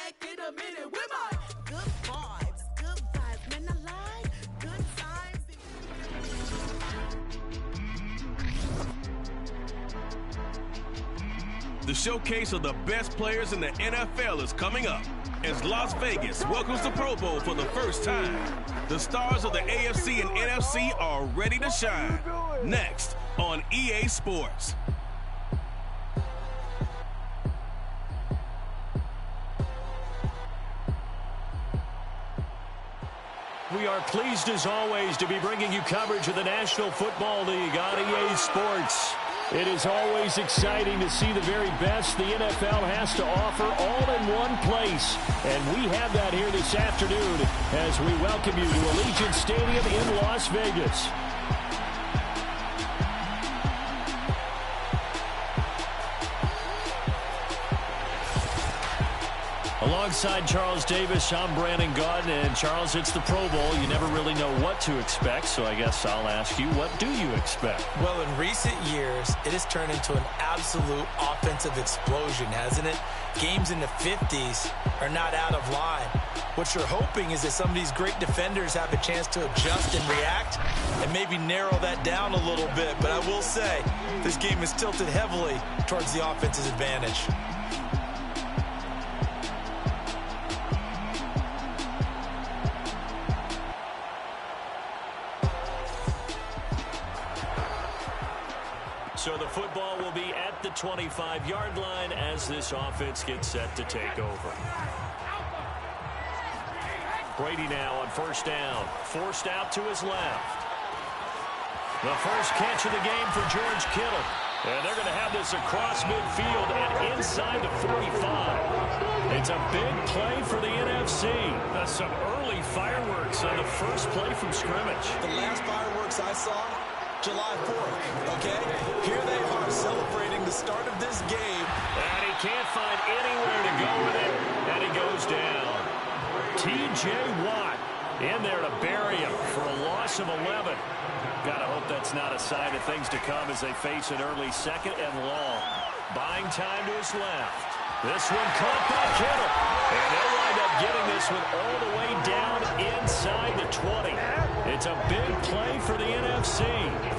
back in a minute with my good vibes, man, I like good times. The showcase of the best players in the NFL is coming up as Las Vegas welcomes the Pro Bowl for the first time. The stars of the AFC and NFC are ready to shine. Next on EA Sports. We are pleased as always to be bringing you coverage of the National Football League on EA Sports. It is always exciting to see the very best the NFL has to offer all in one place. And we have that here this afternoon as we welcome you to Allegiant Stadium in Las Vegas. Alongside Charles Davis, I'm Brandon Gaudin, and Charles, it's the Pro Bowl. You never really know what to expect, so I guess I'll ask you, what do you expect? Well, in recent years, it has turned into an absolute offensive explosion, hasn't it? Games in the 50s are not out of line. What you're hoping is that some of these great defenders have a chance to adjust and react and maybe narrow that down a little bit. But I will say, this game is tilted heavily towards the offense's advantage. So the football will be at the 25-yard line as this offense gets set to take over. Brady now on first down, forced out to his left. The first catch of the game for George Kittle. And they're going to have this across midfield and inside the 45. It's a big play for the NFC. That's some early fireworks on the first play from scrimmage. The last fireworks I saw, July 4th, okay? Here they are celebrating the start of this game. And he can't find anywhere to go with it, and he goes down. T.J. Watt in there to bury him for a loss of 11. Gotta hope that's not a sign of things to come as they face an early second and long. Buying time to his left. This one caught by Kittle. And they'll wind up getting this one all the way down inside the 20. It's a big play for the NFC.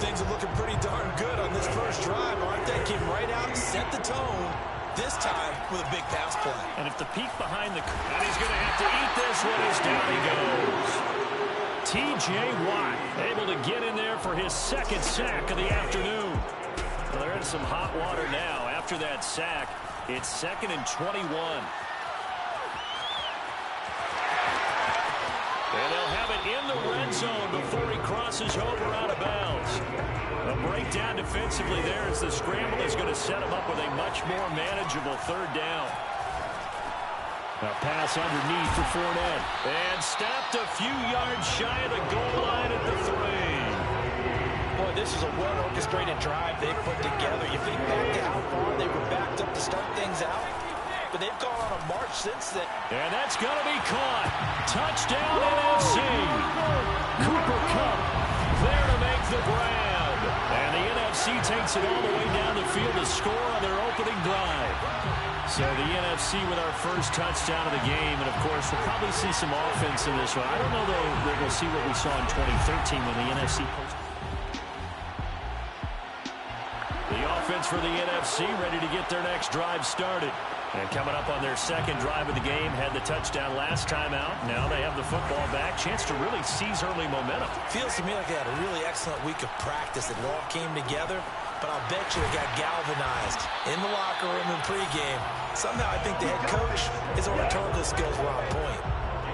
Things are looking pretty darn good on this first drive, aren't they? Came right out and set the tone, this time with a big pass play. And if the peek behind the... And he's going to have to eat this one as down he goes. T.J. Watt able to get in there for his second sack of the afternoon. Well, they're in some hot water now. After that sack, it's 2nd and 21. And they'll have it in the red zone before he crosses over out of bounds. A breakdown defensively there as the scramble is going to set him up with a much more manageable third down. A pass underneath for Fournette. And stopped a few yards shy of the goal line at the 3. Boy, this is a well-orchestrated drive they've put together. You think back to how far they were backed up to start things out. But they've gone on a march since then. And that's going to be caught. Touchdown NFC. Cooper Kupp there to make the grab. And the NFC takes it all the way down the field to score on their opening drive. So the NFC with our first touchdown of the game. And, of course, we'll probably see some offense in this one. I don't know, though, that we'll see what we saw in 2013 when the NFC posted. The offense for the NFC ready to get their next drive started. And coming up on their second drive of the game, had the touchdown last time out. Now they have the football back. Chance to really seize early momentum. Feels to me like they had a really excellent week of practice. It all came together, but I'll bet you it got galvanized in the locker room in pregame. Somehow I think the head coach, his oratorical skills were on point.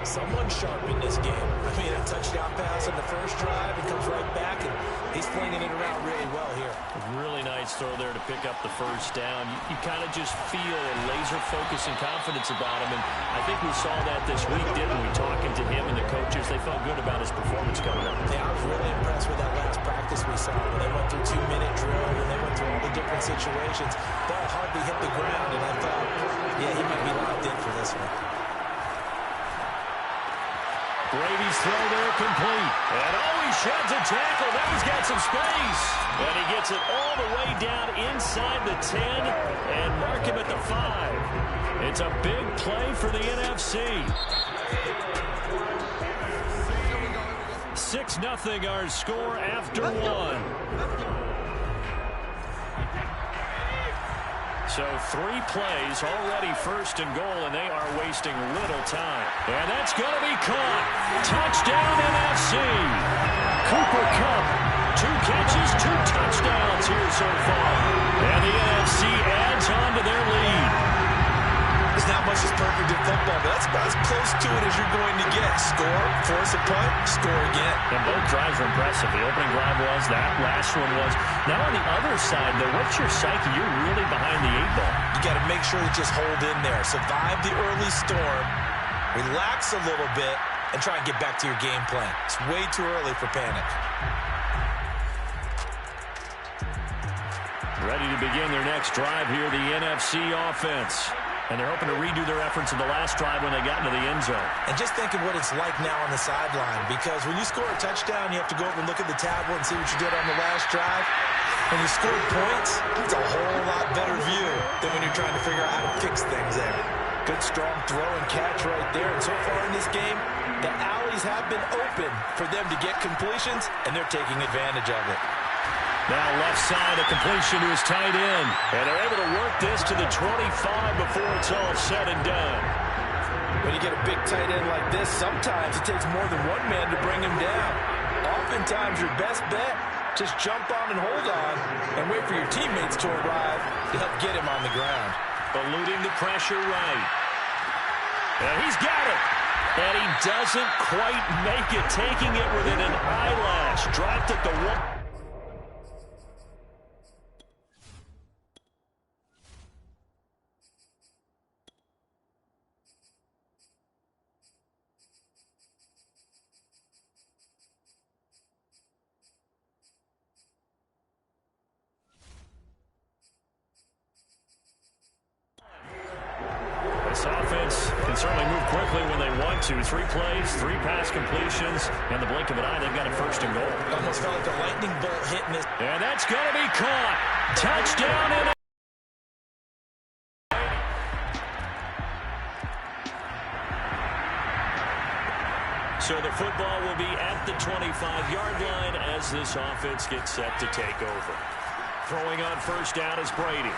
Someone sharp in this game. I mean, a touchdown pass on the first drive, and comes right back, and he's flinging it around really well here. A really nice throw there to pick up the first down. You kind of just feel a laser focus and confidence about him, and I think we saw that this week, didn't we? Talking to him and the coaches, they felt good about his performance coming up. Yeah, I was really impressed with that last practice we saw when they went through 2-minute drill, and they went through all the different situations. Ball hardly hit the ground, and I thought, yeah, he might be locked in for this one. Brady's throw there complete. And he sheds a tackle. Now he's got some space. And he gets it all the way down inside the 10 and mark him at the 5. It's a big play for the NFC. 6-0 our score after one. So 3 plays, already first and goal, and they are wasting little time. And that's going to be caught. Touchdown NFC. Cooper Kupp, 2 catches, 2 touchdowns here so far. And the NFC adds on to their lead. There's not much that's perfect in football, but that's about as close to it as you're going to get. Score, force a punt, score again. And both drives were impressive. The opening drive was, that last one was. Now on the other side, though, what's your psyche? You're really behind the 8 ball. You got to make sure to just hold in there. Survive the early storm, relax a little bit, and try and get back to your game plan. It's way too early for panic. Ready to begin their next drive here, the NFC offense. And they're hoping to redo their efforts in the last drive when they got into the end zone. And just think of what it's like now on the sideline, because when you score a touchdown, you have to go over and look at the tablet and see what you did on the last drive. When you score points, it's a whole lot better view than when you're trying to figure out how to fix things there. Good, strong throw and catch right there. And so far in this game, the alleys have been open for them to get completions, and they're taking advantage of it. Now left side, a completion to his tight end. And they're able to work this to the 25 before it's all said and done. When you get a big tight end like this, sometimes it takes more than one man to bring him down. Oftentimes, your best bet, just jump on and hold on and wait for your teammates to arrive to help get him on the ground. Eluding the pressure right. And he's got it. And he doesn't quite make it, taking it within an eyelash. Dropped at the 1. This offense can certainly move quickly when they want to. 3 plays, 3 pass completions. In the blink of an eye, they've got a first and goal. Almost felt like a lightning bolt hitting this. And that's going to be caught. Touchdown and so the football will be at the 25-yard line as this offense gets set to take over. Throwing on first down is Brady.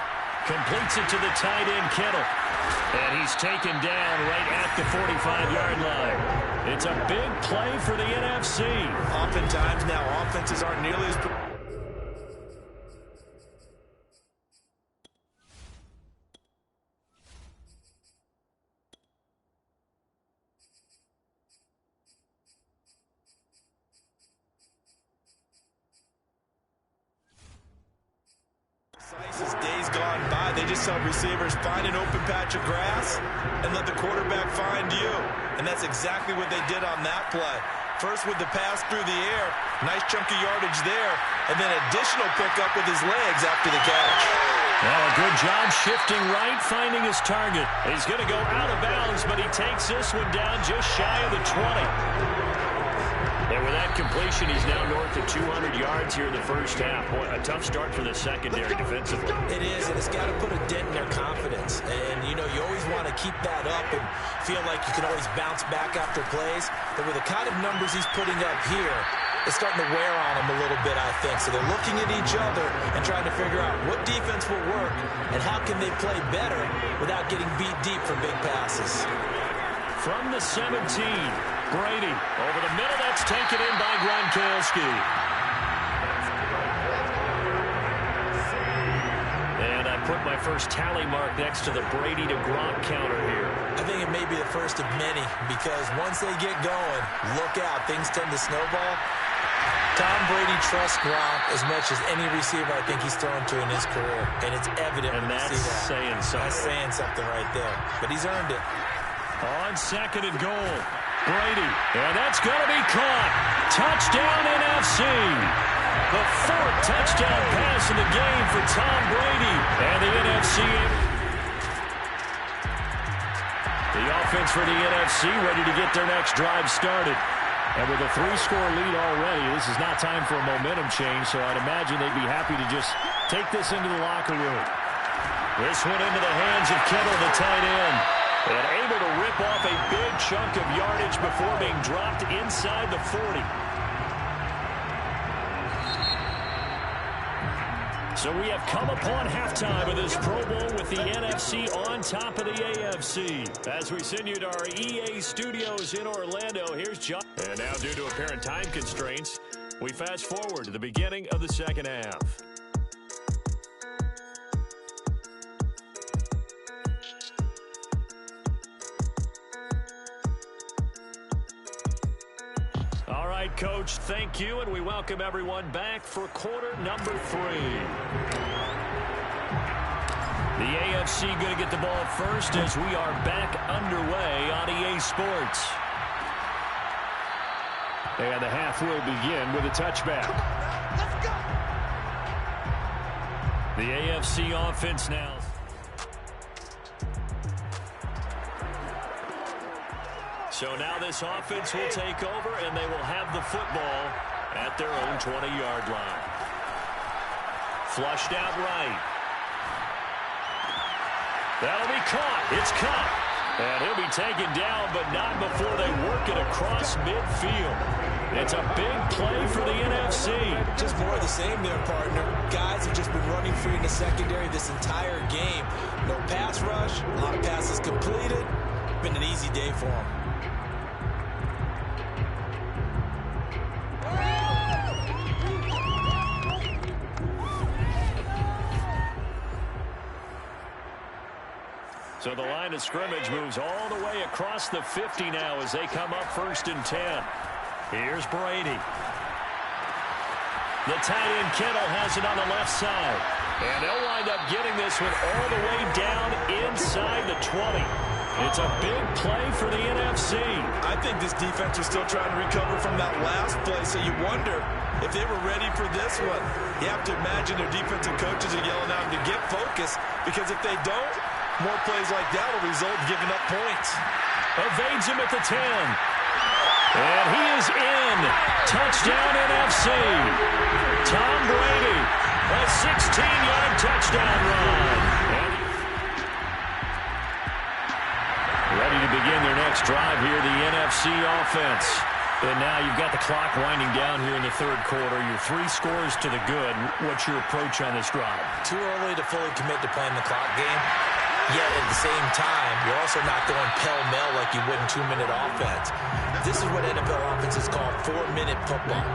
Completes it to the tight end, Kittle. And he's taken down right at the 45-yard line. It's a big play for the NFC. Oftentimes now, offenses aren't nearly as... As days gone by, they just saw receivers find an open patch of grass and let the quarterback find you. And that's exactly what they did on that play. First with the pass through the air, nice chunk of yardage there, and then additional pickup with his legs after the catch. Well, a good job shifting right, finding his target. He's going to go out of bounds, but he takes this one down just shy of the 20. And with that completion, he's now north of 200 yards here in the first half. Boy, a tough start for the secondary defensively. It is, and it's got to put a dent in their confidence. And, you know, you always want to keep that up and feel like you can always bounce back after plays. But with the kind of numbers he's putting up here, it's starting to wear on them a little bit, I think. So they're looking at each other and trying to figure out what defense will work and how can they play better without getting beat deep for big passes. From the 17, Brady over the middle. That's taken in by Gronkowski. And I put my first tally mark next to the Brady to Gronk counter here. I think it may be the first of many because once they get going, look out. Things tend to snowball. Tom Brady trusts Gronk as much as any receiver I think he's thrown to in his career. And it's evident when you see that. Saying something. That's saying something right there. But he's earned it. On second and goal, Brady. And that's going to be caught. Touchdown NFC. The 4th touchdown pass in the game for Tom Brady. And the NFC. The offense for the NFC ready to get their next drive started. And with a 3-score lead already, this is not time for a momentum change, so I'd imagine they'd be happy to just take this into the locker room. This one into the hands of Kittle, the tight end. And able to rip off a big chunk of yardage before being dropped inside the 40. So we have come upon halftime of this Pro Bowl with the NFC on top of the AFC. As we send you to our EA studios in Orlando, here's John. And now due to apparent time constraints, we fast forward to the beginning of the second half. All right, Coach, thank you, and we welcome everyone back for quarter number 3. The AFC going to get the ball first as we are back underway on EA Sports. And the half will begin with a touchback. Let's go. The AFC offense now. So now this offense will take over, and they will have the football at their own 20-yard line. Flushed out right. That'll be caught. It's caught. And he'll be taken down, but not before they work it across midfield. It's a big play for the NFC. Just more of the same there, partner. Guys have just been running free in the secondary this entire game. No pass rush, a lot of passes completed. Been an easy day for them. So the line of scrimmage moves all the way across the 50 now as they come up 1st and 10. Here's Brady. The tight end Kittle has it on the left side. And they'll wind up getting this one all the way down inside the 20. It's a big play for the NFC. I think this defense was still trying to recover from that last play, so you wonder if they were ready for this one. You have to imagine their defensive coaches are yelling at them to get focused, because if they don't, more plays like that will result in giving up points. Evades him at the 10. And he is in. Touchdown NFC. Tom Brady, a 16-yard touchdown run. Ready to begin their next drive here, the NFC offense. And now you've got the clock winding down here in the 3rd quarter. Your 3 scores to the good. What's your approach on this drive? Too early to fully commit to playing the clock game. Yet at the same time, you're also not going pell-mell like you would in 2-minute offense. This is what NFL offenses call 4-minute football.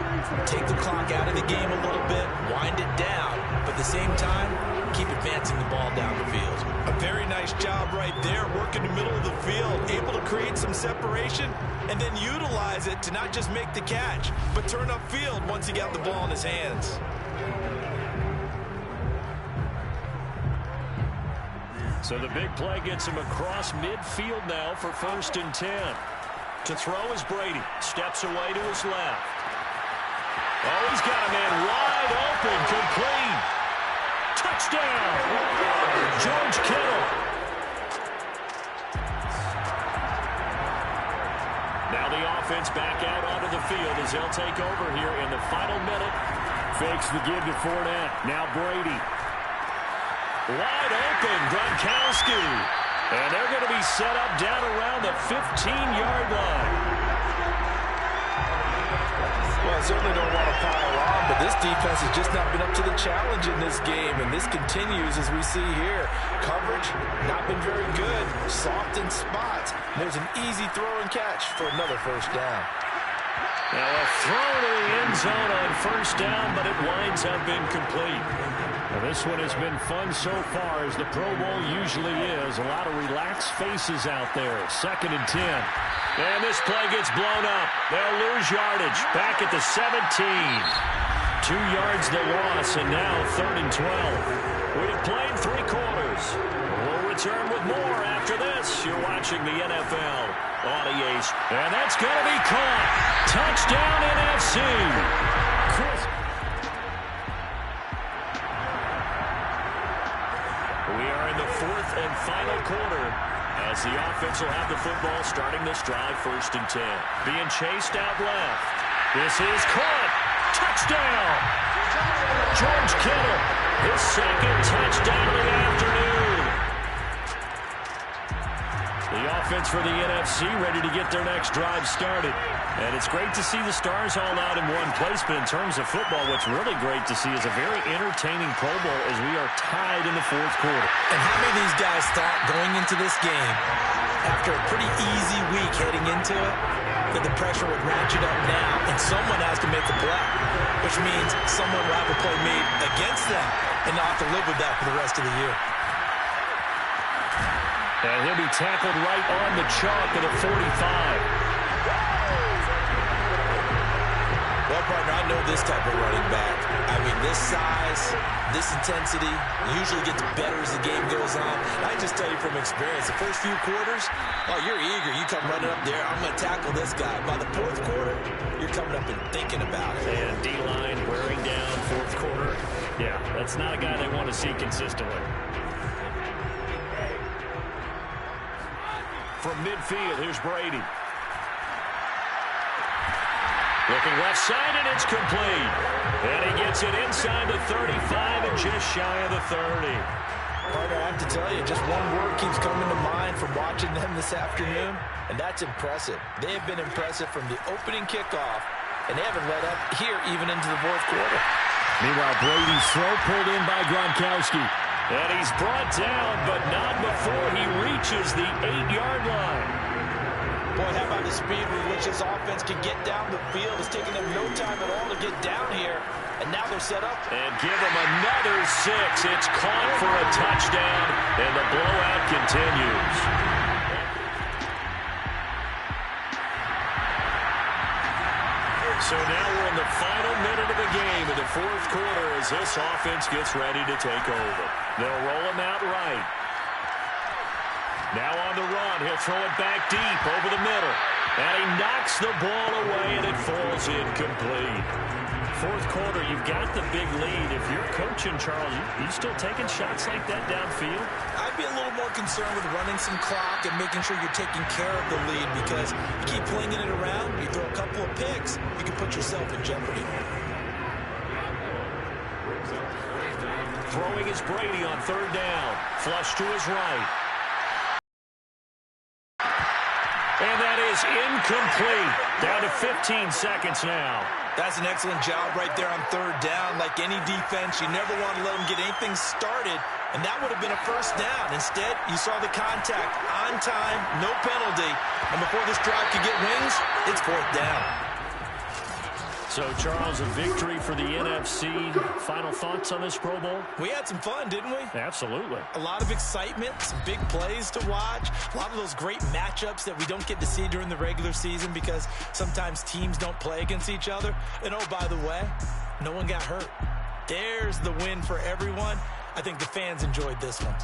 Take the clock out of the game a little bit, wind it down, but at the same time, keep advancing the ball down the field. A very nice job right there, working the middle of the field, able to create some separation, and then utilize it to not just make the catch, but turn upfield once he got the ball in his hands. So the big play gets him across midfield now for 1st and 10. To throw is Brady. Steps away to his left. Oh, he's got a man wide open. Complete. Touchdown. George Kittle. Now the offense back out onto the field as they'll take over here in the final minute. Fakes the give to Fournette. Now Brady. Wide open, Gronkowski. And they're going to be set up down around the 15-yard line. Well, I certainly don't want to pile on, but this defense has just not been up to the challenge in this game, and this continues as we see here. Coverage, not been very good. Soft in spots. There's an easy throw and catch for another 1st down. Now a throw to the end zone on 1st down, but it winds up incomplete. Well, this one has been fun so far, as the Pro Bowl usually is. A lot of relaxed faces out there. 2nd and 10. And this play gets blown up. They'll lose yardage. Back at the 17. 2 yards the loss, and now 3rd and 12. We have played 3 quarters. We'll return with more after this. You're watching the NFL on EA. And that's going to be caught. Touchdown NFC. Chris. We are in the 4th and final quarter. As the offense will have the football starting this drive, 1st and 10. Being chased out left. This is caught. Touchdown! George Kittle, his 2nd touchdown of the afternoon. The offense for the NFC ready to get their next drive started. And it's great to see the Stars all out in one place, but in terms of football, what's really great to see is a very entertaining Pro Bowl as we are tied in the 4th quarter. And how many of these guys thought going into this game, after a pretty easy week heading into it, that the pressure would ratchet up now and someone has to make a play, which means someone will have a play made against them and not have to live with that for the rest of the year. And he'll be tackled right on the chalk at the 45. Well, partner, I know this type of running back. I mean, this size, this intensity usually gets better as the game goes on. I just tell you from experience, the first few quarters, oh, you're eager. You come running up there, I'm going to tackle this guy. By the 4th quarter, you're coming up and thinking about it. And D-line wearing down 4th quarter. Yeah, that's not a guy they want to see consistently. From midfield, here's Brady. Looking left side, and it's complete. And he gets it inside the 35 and just shy of the 30. Partner, I have to tell you, just one word keeps coming to mind from watching them this afternoon, and that's impressive. They have been impressive from the opening kickoff, and they haven't let up here even into the 4th quarter. Meanwhile, Brady's throw pulled in by Gronkowski. And he's brought down, but not before he reaches the 8-yard line. Boy, how about the speed with which this offense can get down the field? It's taking them no time at all to get down here. And now they're set up. And give them another 6. It's caught for a touchdown, and the blowout continues. So now we're in the final minute of the game in the 4th quarter as this offense gets ready to take over. They'll roll him out right. Now on the run, he'll throw it back deep over the middle. And he knocks the ball away, and it falls incomplete. 4th quarter, you've got the big lead. If you're coaching, Charles, you still taking shots like that downfield? I'd be a little more concerned with running some clock and making sure you're taking care of the lead, because you keep flinging it around, you throw a couple of picks, you can put yourself in jeopardy. Throwing is Brady on 3rd down. Flush to his right. And that is incomplete. Down to 15 seconds now. That's an excellent job right there on 3rd down. Like any defense, you never want to let them get anything started, and that would have been a 1st down. Instead, you saw the contact on time, no penalty, and before this drive could get wings, it's 4th down. So, Charles, a victory for the NFC. Final thoughts on this Pro Bowl? We had some fun, didn't we? Absolutely. A lot of excitement, some big plays to watch, a lot of those great matchups that we don't get to see during the regular season because sometimes teams don't play against each other. And, oh, by the way, no one got hurt. There's the win for everyone. I think the fans enjoyed this one.